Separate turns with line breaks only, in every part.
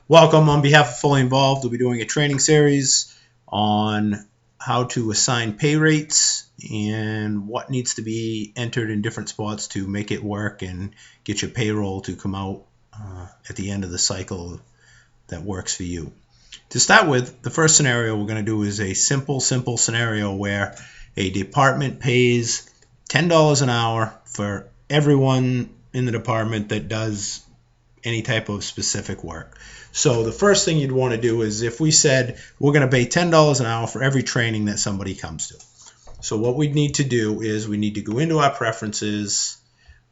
Welcome. On behalf of Fully Involved, we'll be doing a training series on how to assign pay rates and what needs to be entered in different spots to make it work and get your payroll to come out at the end of the cycle that works for you. To start with, the first scenario we're going to do is a simple scenario where a department pays $10 an hour for everyone in the department that does any type of specific work. So the first thing you'd want to do is, if we said we're going to pay $10 an hour for every training that somebody comes to. So what we need to do is we need to go into our preferences,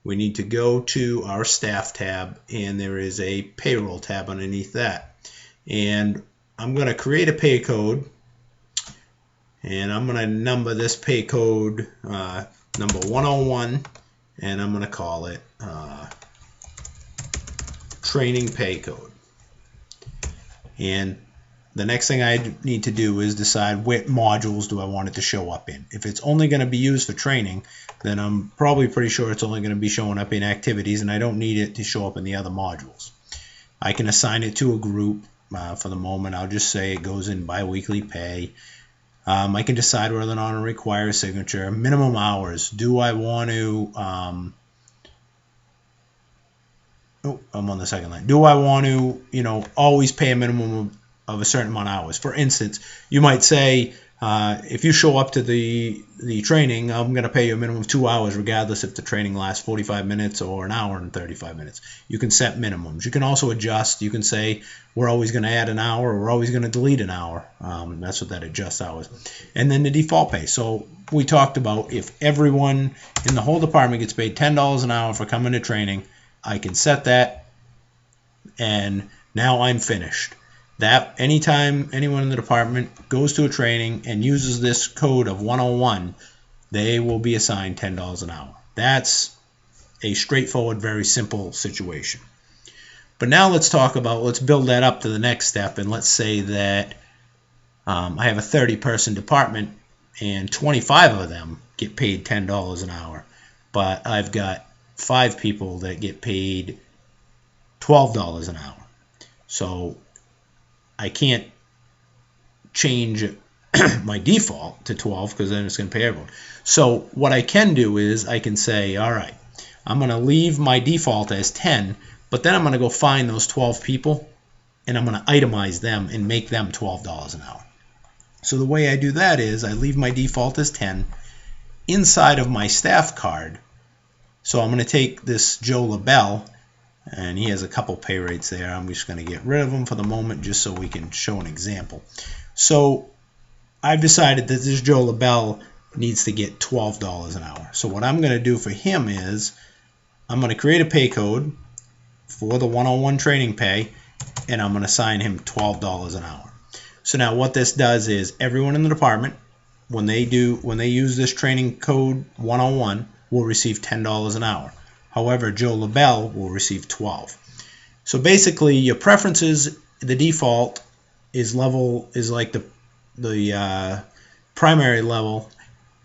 we need to go to our staff tab, and there is a payroll tab underneath that. And I'm going to create a pay code, and I'm going to number this pay code number 101, and I'm going to call it training pay code. And the next thing I need to do is decide what modules do I want it to show up in. If it's only going to be used for training, then I'm probably pretty sure it's only going to be showing up in activities, and I don't need it to show up in the other modules. I can assign it to a group. For the moment, I'll just say it goes in biweekly pay. I can decide whether or not to require a signature. Minimum hours. Do I want to I'm on the second line. Do I want to, always pay a minimum of a certain amount of hours? For instance, you might say, if you show up to the training, I'm going to pay you a minimum of 2 hours, regardless if the training lasts 45 minutes or an hour and 35 minutes. You can set minimums. You can also adjust. You can say, we're always going to add an hour, or we're always going to delete an hour. That's what that adjust hours. And then the default pay. So we talked about, if everyone in the whole department gets paid $10 an hour for coming to training, I can set that, and now I'm finished. That anytime anyone in the department goes to a training and uses this code of 101, they will be assigned $10 an hour. That's a straightforward, very simple situation. But now let's build that up to the next step, and let's say that I have a 30-person department and 25 of them get paid $10 an hour, but I've got 5 people that get paid $12 an hour. So I can't change my default to 12, because then it's going to pay everyone. So what I can do is I can say, all right, I'm going to leave my default as 10, but then I'm going to go find those 12 people, and I'm going to itemize them and make them $12 an hour. So the way I do that is I leave my default as 10. Inside of my staff card, so I'm going to take this Joe LaBelle, and he has a couple pay rates there. I'm just going to get rid of them for the moment, just so we can show an example. So I've decided that this Joe LaBelle needs to get $12 an hour. So what I'm going to do for him is I'm going to create a pay code for the 101 training pay, and I'm going to assign him $12 an hour. So now what this does is, everyone in the department, when they use this training code 101, will receive $10 an hour. However, Joe LaBelle will receive $12. So basically, your preferences, the default is like the primary level,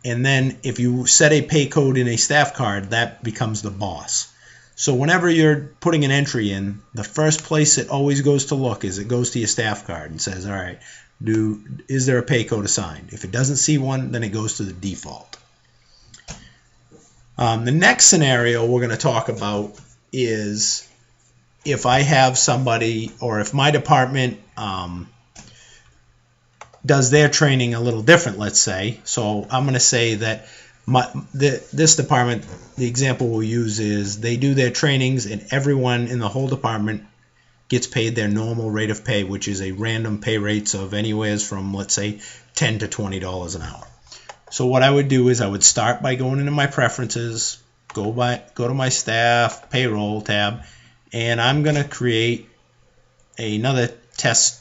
and then if you set a pay code in a staff card, that becomes the boss. So whenever you're putting an entry in, the first place it always goes to look is it goes to your staff card and says, all right, is there a pay code assigned? If it doesn't see one, then it goes to the default. The next scenario we're going to talk about is if I have somebody, or if my department does their training a little different, let's say. So I'm going to say that this department, the example we'll use is they do their trainings, and everyone in the whole department gets paid their normal rate of pay, which is a random pay rates of anywhere from, let's say, $10 to $20 an hour. So what I would do is I would start by going into my preferences, go to my staff payroll tab, and I'm going to create another test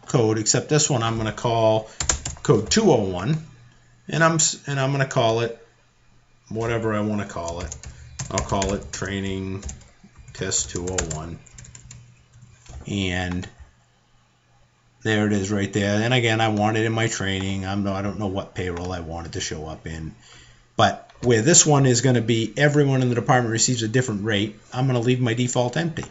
code, except this one I'm going to call code 201, and I'm going to call it whatever I want to call it. I'll call it training test 201, and there it is right there. And again, I want it in my training. I don't know what payroll I want it to show up in. But where this one is going to be everyone in the department receives a different rate, I'm going to leave my default empty.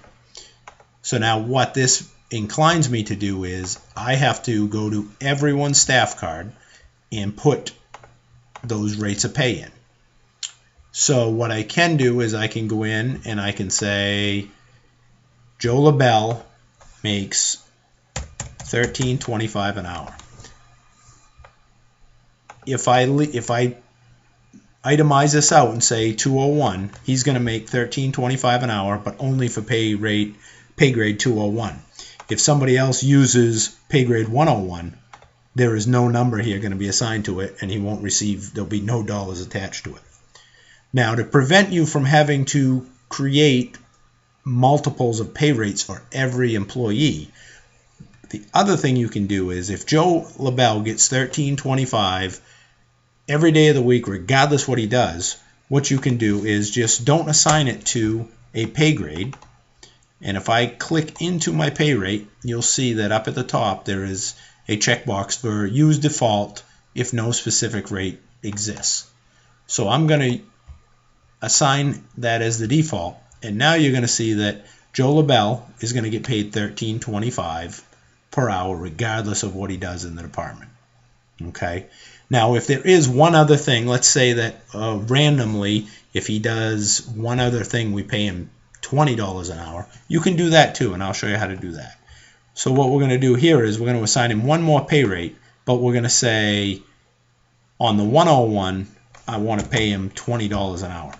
So now what this inclines me to do is I have to go to everyone's staff card and put those rates of pay in. So what I can do is I can go in and I can say Joe LaBelle makes $13.25 an hour. If I itemize this out and say 201, he's going to make $13.25 an hour, but only for pay grade 201. If somebody else uses pay grade 101, there is no number here going to be assigned to it, and he won't receive, there'll be no dollars attached to it. Now, to prevent you from having to create multiples of pay rates for every employee, the other thing you can do is if Joe LaBelle gets $13.25 every day of the week, regardless what he does, what you can do is just don't assign it to a pay grade. And if I click into my pay rate, you'll see that up at the top there is a checkbox for use default if no specific rate exists. So I'm going to assign that as the default, and now you're going to see that Joe LaBelle is going to get paid $13.25 per hour regardless of what he does in the department. Okay. Now if there is one other thing, let's say that randomly if he does one other thing we pay him $20 an hour, you can do that too, and I'll show you how to do that. So what we're going to do here is we're going to assign him one more pay rate, but we're going to say on the 101 I want to pay him $20 an hour.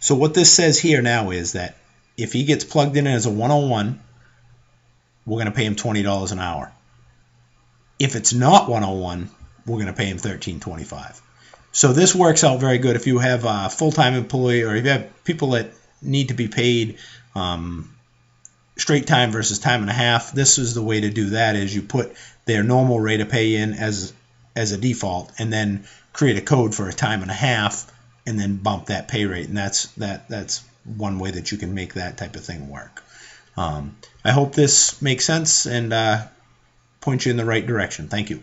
So what this says here now is that if he gets plugged in as a 101, we're going to pay him $20 an hour. If it's not 101, we're going to pay him $13.25. So this works out very good if you have a full-time employee or if you have people that need to be paid straight time versus time and a half. This is the way to do that, is you put their normal rate of pay in as a default and then create a code for a time and a half and then bump that pay rate, and that's one way that you can make that type of thing work. I hope this makes sense and points you in the right direction. Thank you.